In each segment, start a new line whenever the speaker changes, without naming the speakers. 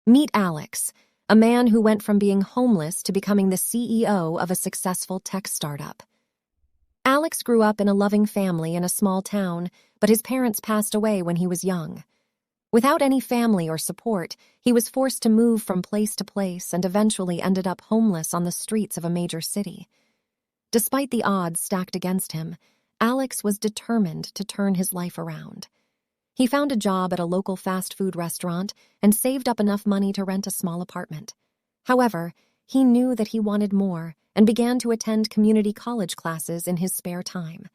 Meet Alex, a man who went from being homeless to becoming the CEO of a successful tech startup. Alex grew up in a loving family in a small town, but his parents passed away when he was young. Without any family or support, he was forced to move from place to place and eventually ended up homeless on the streets of a major city. Despite the odds stacked against him, Alex was determined to turn his life around. He found a job at a local fast food restaurant and saved up enough money to rent a small apartment. However, he knew that he wanted more and began to attend community college classes in his spare time.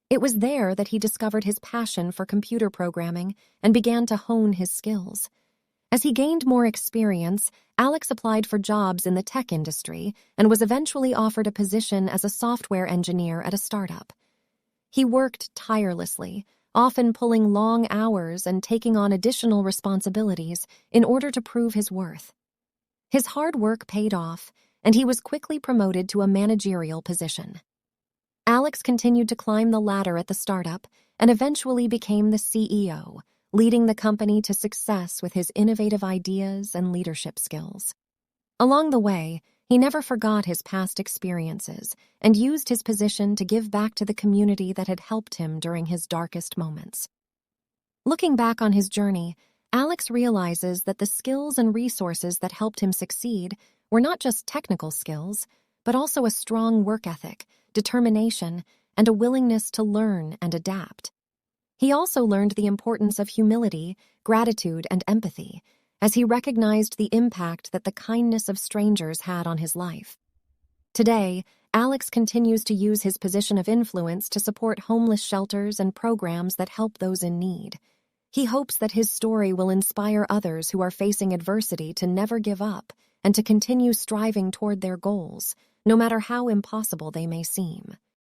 It was there that he discovered his passion for computer programming and began to hone his skills. As he gained more experience, Alex applied for jobs in the tech industry and was eventually offered a position as a software engineer at a startup. He worked tirelessly, often pulling long hours and taking on additional responsibilities in order to prove his worth. His hard work paid off, and he was quickly promoted to a managerial position. Alex continued to climb the ladder at the startup and eventually became the CEO, leading the company to success with his innovative ideas and leadership skills. Along the way, he never forgot his past experiences and used his position to give back to the community that had helped him during his darkest moments. Looking back on his journey, Alex realizes that the skills and resources that helped him succeed were not just technical skills, but also a strong work ethic, determination, and a willingness to learn and adapt. He also learned the importance of humility, gratitude, and empathy, as he recognized the impact that the kindness of strangers had on his life. Today, Alex continues to use his position of influence to support homeless shelters and programs that help those in need. He hopes that his story will inspire others who are facing adversity to never give up and to continue striving toward their goals, no matter how impossible they may seem.